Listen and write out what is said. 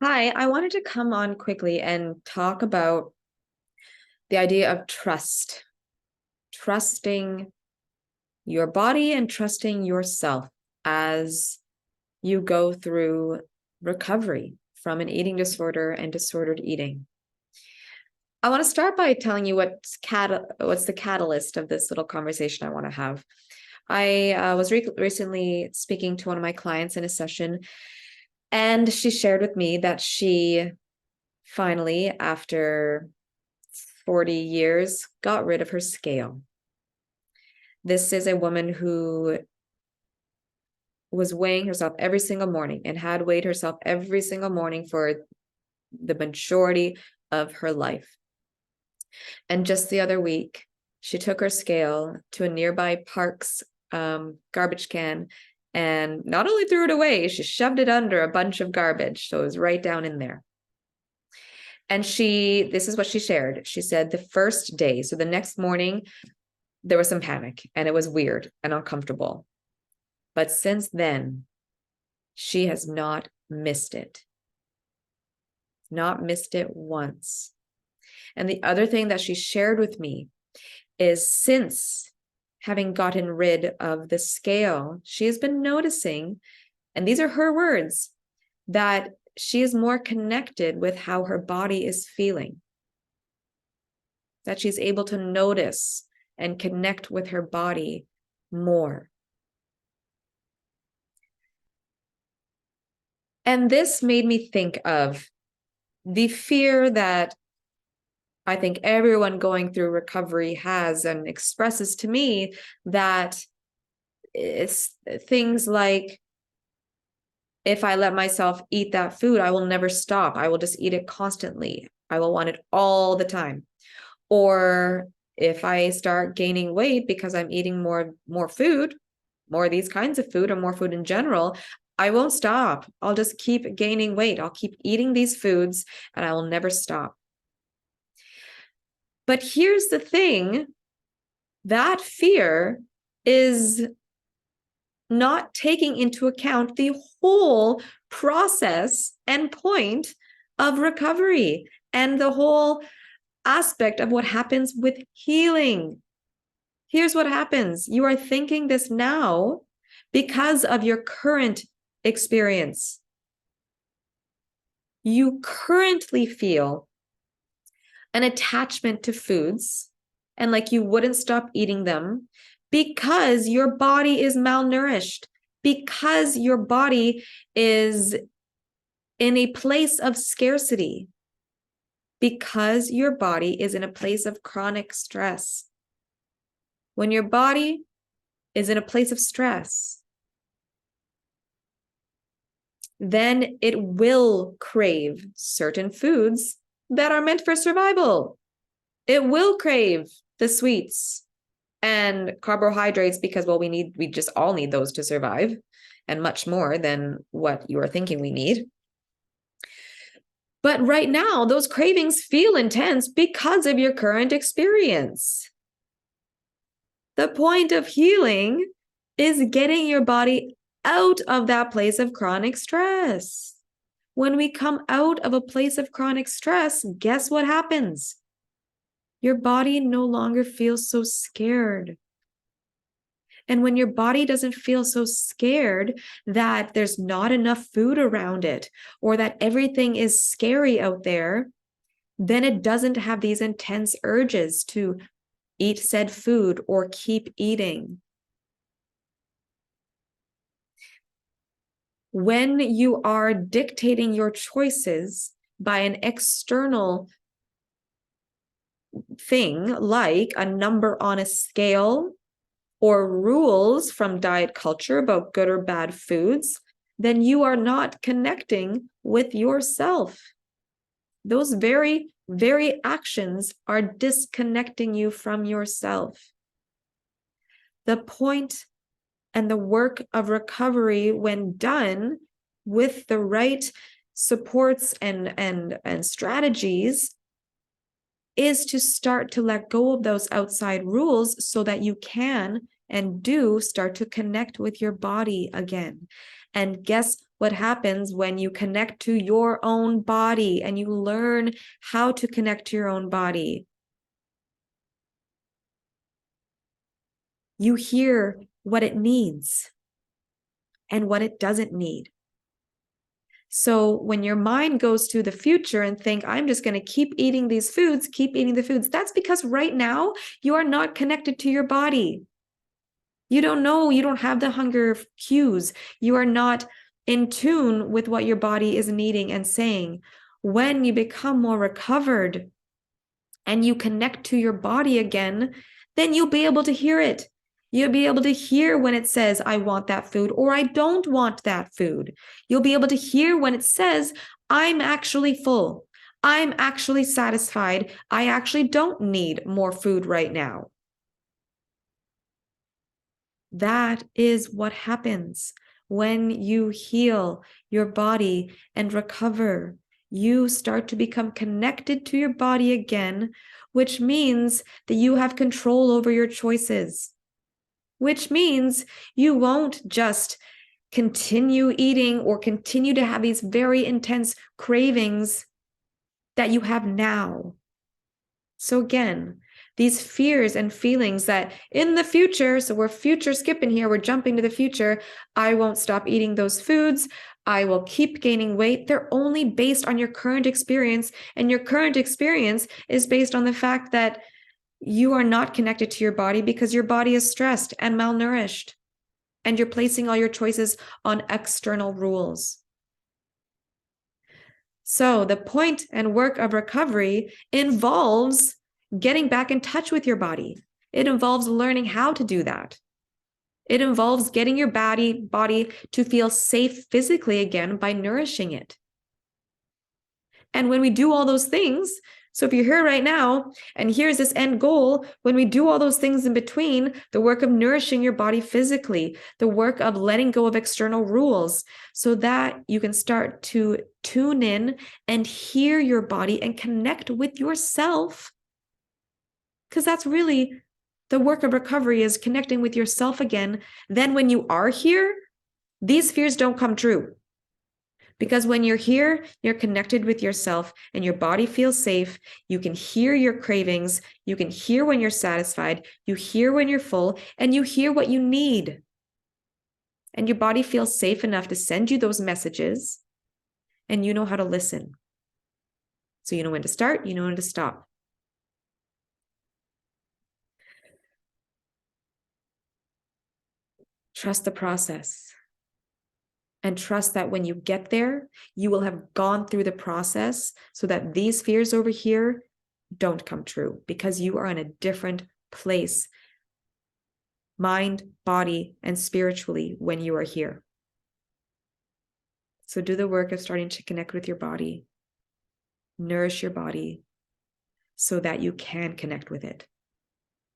Hi, I wanted to come on quickly and talk about the idea of trust, trusting your body and trusting yourself as you go through recovery from an eating disorder and disordered eating. I want to start by telling you what's the catalyst of this little conversation I want to have. I was recently speaking to one of my clients in a session, and she shared with me that she finally, after 40 years, got rid of her scale. This is a woman who was weighing herself every single morning and had weighed herself every single morning for the majority of her life. And just the other week, she took her scale to a nearby park's garbage can and not only threw it away, she shoved it under a bunch of garbage. So it was right down in there. And this is what she shared. She said the first day, so the next morning, there was some panic and it was weird and uncomfortable. But since then, she has not missed it. Not missed it once. And the other thing that she shared with me is since having gotten rid of the scale, she has been noticing, and these are her words, that she is more connected with how her body is feeling. That she's able to notice and connect with her body more. And this made me think of the fear that I think everyone going through recovery has and expresses to me, that it's things like, if I let myself eat that food, I will never stop. I will just eat it constantly. I will want it all the time. Or if I start gaining weight because I'm eating more food, more of these kinds of food or more food in general, I won't stop. I'll just keep gaining weight. I'll keep eating these foods and I will never stop. But here's the thing, that fear is not taking into account the whole process and point of recovery and the whole aspect of what happens with healing. Here's what happens. You are thinking this now because of your current experience. You currently feel an attachment to foods and like you wouldn't stop eating them because your body is malnourished, because your body is in a place of scarcity, because your body is in a place of chronic stress. When your body is in a place of stress, then it will crave certain foods that are meant for survival. It will crave the sweets and carbohydrates because, well, we just all need those to survive, and much more than what you are thinking we need. But right now, those cravings feel intense because of your current experience. The point of healing is getting your body out of that place of chronic stress. When we come out of a place of chronic stress, guess what happens? Your body no longer feels so scared. And when your body doesn't feel so scared that there's not enough food around it or that everything is scary out there, then it doesn't have these intense urges to eat said food or keep eating. When you are dictating your choices by an external thing like a number on a scale or rules from diet culture about good or bad foods, then you are not connecting with yourself. Those very, very actions are disconnecting you from yourself. The point and the work of recovery, when done with the right supports and strategies, is to start to let go of those outside rules so that you can and do start to connect with your body again. And guess what happens when you connect to your own body and you learn how to connect to your own body. You hear what it needs and what it doesn't need. So when your mind goes to the future and think, I'm just going to keep eating these foods, keep eating the foods, that's because right now you are not connected to your body. You don't know, you don't have the hunger cues. You are not in tune with what your body is needing and saying. When you become more recovered and you connect to your body again, then you'll be able to hear it. You'll be able to hear when it says, I want that food, or I don't want that food. You'll be able to hear when it says, I'm actually full. I'm actually satisfied. I actually don't need more food right now. That is what happens when you heal your body and recover. You start to become connected to your body again, which means that you have control over your choices, which means you won't just continue eating or continue to have these very intense cravings that you have now. So again, these fears and feelings that in the future, so we're future skipping here, we're jumping to the future, I won't stop eating those foods, I will keep gaining weight, they're only based on your current experience, and your current experience is based on the fact that you are not connected to your body because your body is stressed and malnourished, and you're placing all your choices on external rules. So the point and work of recovery involves getting back in touch with your body. It involves learning how to do that. It involves getting your body to feel safe physically again by nourishing it. And when we do all those things, so if you're here right now and here's this end goal, when we do all those things in between, the work of nourishing your body physically, the work of letting go of external rules so that you can start to tune in and hear your body and connect with yourself. Because that's really the work of recovery, is connecting with yourself again. Then when you are here, these fears don't come true. Because when you're here, you're connected with yourself and your body feels safe. You can hear your cravings. You can hear when you're satisfied. You hear when you're full, and you hear what you need. And your body feels safe enough to send you those messages, and you know how to listen. So you know when to start, you know when to stop. Trust the process. And trust that when you get there, you will have gone through the process so that these fears over here don't come true, because you are in a different place, mind, body, and spiritually, when you are here. So do the work of starting to connect with your body, nourish your body so that you can connect with it.